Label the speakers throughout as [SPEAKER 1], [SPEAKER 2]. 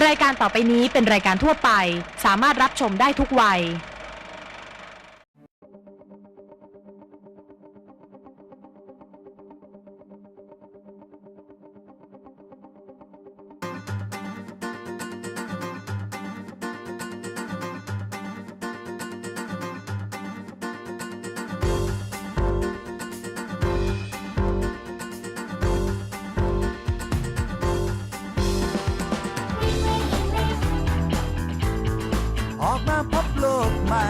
[SPEAKER 1] รายการต่อไปนี้เป็นรายการทั่วไปสามารถรับชมได้ทุกวัย
[SPEAKER 2] ออกมาพบโลกใหม่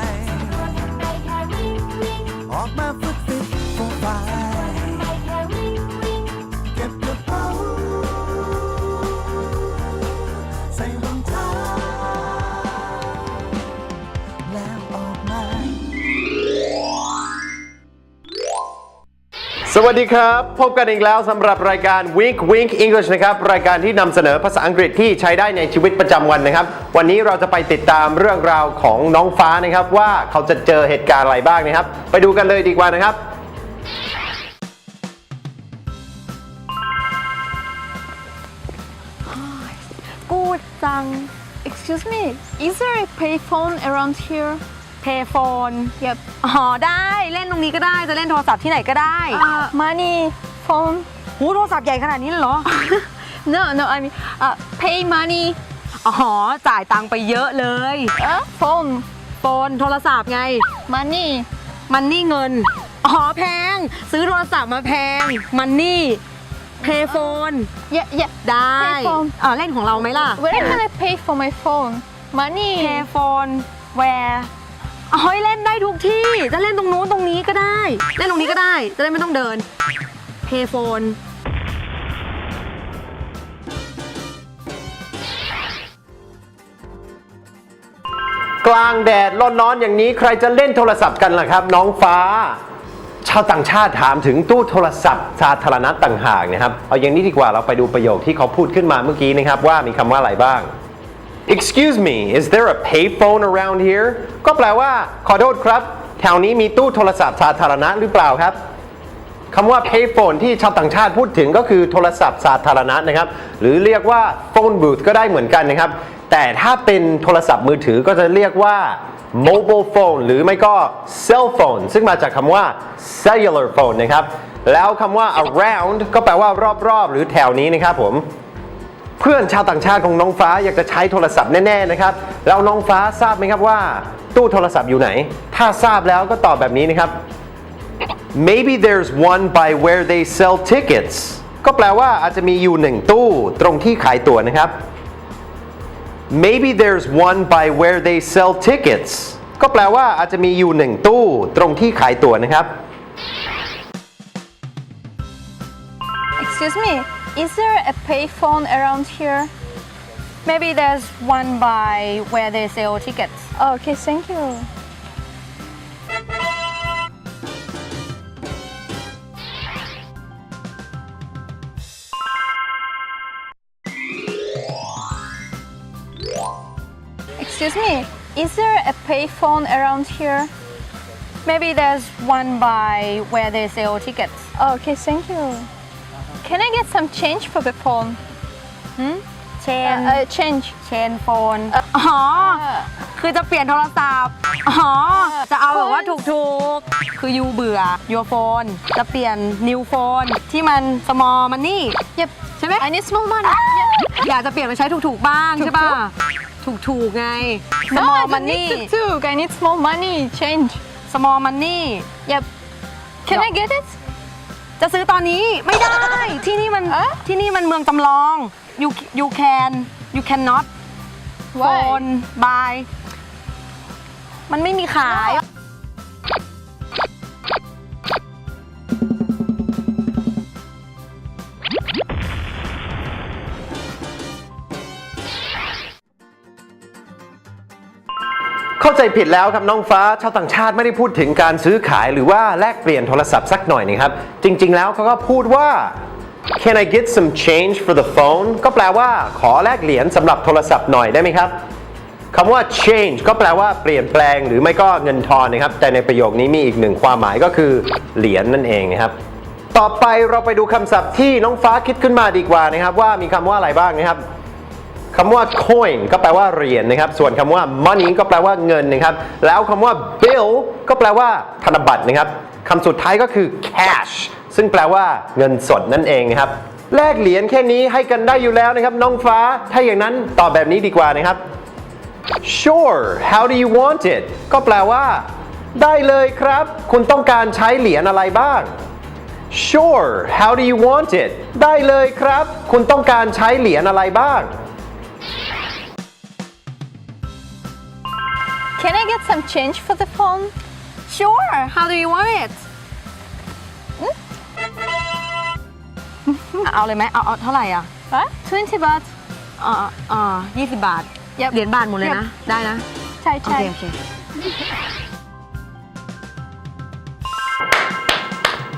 [SPEAKER 2] ออกมาฝึกฟิตโปรไฟล์เก็บกระเป๋าใส่รองเท้าแล้วออกมา
[SPEAKER 3] สวัสดีครับพบกันอีกแล้วสำหรับรายการ Wink Wink English นะครับรายการที่นำเสนอภาษาอังกฤษที่ใช้ได้ในชีวิตประจำวันนะครับวันนี้เราจะไปติดตามเรื่องราวของน้องฟ้านะครับว่าเขาจะเจอเหตุการณ์อะไรบ้างนะครับไปดูกันเลยดีกว่านะครับ
[SPEAKER 4] Good จัง Excuse me is there a payphone around here
[SPEAKER 5] Payphone
[SPEAKER 4] Yep
[SPEAKER 5] อ๋อได้เล่นตรงนี้ก็ได้จะเล่นโทรศัพท์ที่ไหนก็ได้
[SPEAKER 4] money phone
[SPEAKER 5] หูโทรศัพท์ใหญ่ขนาดนี้เลยเหรอ
[SPEAKER 4] No I mean pay money
[SPEAKER 5] อ๋อจ่ายตังค์ไปเยอะเลย
[SPEAKER 4] phone
[SPEAKER 5] โฟนโทรศัพท์ไง
[SPEAKER 4] money
[SPEAKER 5] มันนี่เงินอ๋อแพงซื้อโทรศัพท์มาแพงมันนี่ Payphone
[SPEAKER 4] Yeah
[SPEAKER 5] ได้
[SPEAKER 4] Payphone
[SPEAKER 5] เล่นของเราไหมล่ะ
[SPEAKER 4] Where can I pay for my phone money
[SPEAKER 5] Payphone where เล่นได้ทุกที่จะเล่นตรงนู้นตรงนี้ก็ได้เล่นตรงนี้ก็ได้จะได้ไม่ต้องเดิน Payphone
[SPEAKER 3] กลางแดดร้อนๆอย่างนี้ใครจะเล่นโทรศัพท์กันล่ะครับน้องฟ้าชาวต่างชาติถามถึงตู้โทรศัพท์สาธารณะต่างหากนะครับเอาอย่างนี้ดีกว่าเราไปดูประโยคที่เขาพูดขึ้นมาเมื่อกี้นะครับว่ามีคำว่าอะไรบ้าง Excuse me is there a payphone around here ก็แปลว่าขอโทษครับแถวนี้มีตู้โทรศัพท์สาธารณะหรือเปล่าครับคำว่า payphone ที่ชาวต่างชาติพูดถึงก็คือโทรศัพท์สาธารณะนะครับหรือเรียกว่า phone booth ก็ได้เหมือนกันนะครับแต่ถ้าเป็นโทรศัพท์มือถือก็จะเรียกว่า mobile phone หรือไม่ก็ cell phone ซึ่งมาจากคำว่า cellular phone นะครับแล้วคำว่า around ก็แปลว่ารอบๆหรือแถวนี้นะครับผมเพื่อนชาวต่างชาติของน้องฟ้าอยากจะใช้โทรศัพท์แน่ๆนะครับแล้วน้องฟ้าทราบไหมครับว่าตู้โทรศัพท์อยู่ไหนถ้าทราบแล้วก็ตอบแบบนี้นะครับ Maybe there's one by where they sell tickets ก็แปลว่าอาจจะมีอยู่หนึ่งตู้ตรงที่ขายตั๋วนะครับ Maybe there's one by where they sell tickets ก็แปลว่าอาจจะมีอยู่หนึ่งตู้ตรงที่ขายตั๋วนะครับ
[SPEAKER 4] Excuse me is there a payphone around here
[SPEAKER 5] Maybe there's one by where they sell tickets
[SPEAKER 4] Okay thank you Excuse me is there a payphone around here
[SPEAKER 5] Maybe there's one by where they sell tickets
[SPEAKER 4] Okay thank you Can I get some change for the phone change
[SPEAKER 5] chain phone คือจะเปลี่ยนโทรศัพท์จะเอาแบบว่าถูกๆคือยูเบื่อ your phone จะเปลี่ยน new phone ที่มัน small money
[SPEAKER 4] Yep
[SPEAKER 5] ใช่ไหม
[SPEAKER 4] I need small money
[SPEAKER 5] อยากจะเปลี่ยนไปใช้ถูกๆบ้างใช่ป่ะถูกๆไง
[SPEAKER 4] No
[SPEAKER 5] small
[SPEAKER 4] I don't
[SPEAKER 5] money
[SPEAKER 4] need tuk-tuk I need small money change
[SPEAKER 5] small money
[SPEAKER 4] Yep Can I get it
[SPEAKER 5] จะซื้อตอนนี้ไม่ได้ ที่นี่มันเมืองจำลอง you cannot phone buy มันไม่มีขาย
[SPEAKER 3] เข้าใจผิดแล้วครับน้องฟ้าชาวต่างชาติไม่ได้พูดถึงการซื้อขายหรือว่าแลกเปลี่ยนโทรศัพท์สักหน่อยนะครับจริงๆแล้วเขาก็พูดว่า Can I get some change for the phone ก็แปลว่าขอแลกเหรียญสำหรับโทรศัพท์หน่อยได้ไหมครับคำว่า change ก็แปลว่าเปลี่ยนแปลงหรือไม่ก็เงินทอนนะครับแต่ในประโยคนี้มีอีกหนึ่งความหมายก็คือเหรียญนั่นเองนะครับต่อไปเราไปดูคำศัพท์ที่น้องฟ้าคิดขึ้นมาดีกว่านะครับว่ามีคำว่าอะไรบ้างนะครับค คำว่า coin ก็แปลว่าเหรียญนะครับส่วนคำว่า money ก็แปลว่าเงินนะครับแล้วคำว่า bill ก็แปลว่าธนบัตรนะครับคำสุดท้ายก็คือ cash ซึ่งแปลว่าเงินสดนั่นเองนะครับแลกเหรียญแค่นี้ให้กันได้อยู่แล้วนะครับน้องฟ้าถ้าอย่างนั้นตอบแบบนี้ดีกว่านะครับ Sure how do you want it ก็แปลว่าได้เลยครับคุณต้องการใช้เหรียญอะไรบ้าง Sure how do you want it ได้เลยครับคุณต้องการใช้เหรียญอะไรบ้าง
[SPEAKER 4] Can I get some change for the phone?
[SPEAKER 5] Sure how do you want it เอาเลยไหมเอาเท่าไหร่อ่ะ
[SPEAKER 4] What?
[SPEAKER 5] 20 บาท20 บาท
[SPEAKER 4] Yep.
[SPEAKER 5] เหรียญบาทหมดเลยนะ ได้นะ
[SPEAKER 4] ใช่
[SPEAKER 5] โอ
[SPEAKER 4] ใช่
[SPEAKER 5] เคโอเค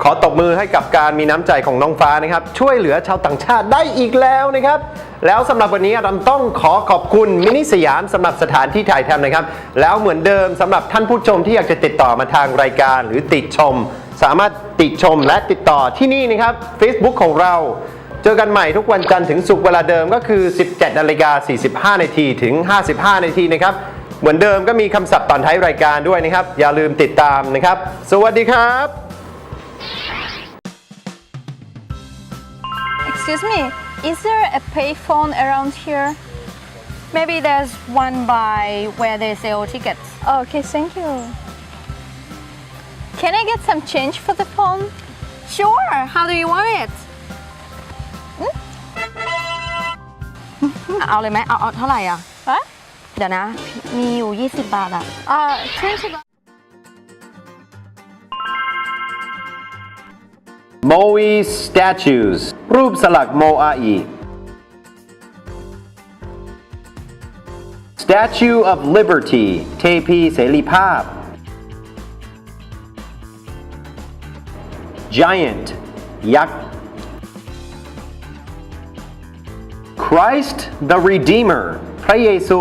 [SPEAKER 3] ขอตบมือให้กับการมีน้ำใจของน้องฟ้านะครับช่วยเหลือชาวต่างชาติได้อีกแล้วนะครับแล้วสำหรับวันนี้เราต้องขอขอบคุณมินิสยามสำหรับสถานที่ถ่ายทำนะครับแล้วเหมือนเดิมสำหรับท่านผู้ชมที่อยากจะติดต่อมาทางรายการหรือติชมสามารถติชมและติดต่อที่นี่นะครับ Facebook ของเราเจอกันใหม่ทุกวันจันทร์ถึงศุกร์เวลาเดิมก็คือ 17:45 นถึง 55 นาทีนะครับเหมือนเดิมก็มีคำศัพท์ตอนท้ายรายการด้วยนะครับอย่าลืมติดตามนะครับสวัสดีครับ
[SPEAKER 4] Excuse me, is there a payphone around here?
[SPEAKER 5] Maybe there's one by where they sell tickets
[SPEAKER 4] Okay, thank you. Can I get some change for the phone?
[SPEAKER 5] Sure how do you want it เอาเลยไหมเอาเท่าไหร่อ่ะ
[SPEAKER 4] What?
[SPEAKER 5] เดี๋ยวนะ มีอยู่ 20 บาทอ่ะ
[SPEAKER 4] 20 baht.
[SPEAKER 3] Moe statues รูปสลักโมอาอี Statue of Liberty เทพีเสรีภาพ Giant ยักษ์ Christ the Redeemer พระเยซู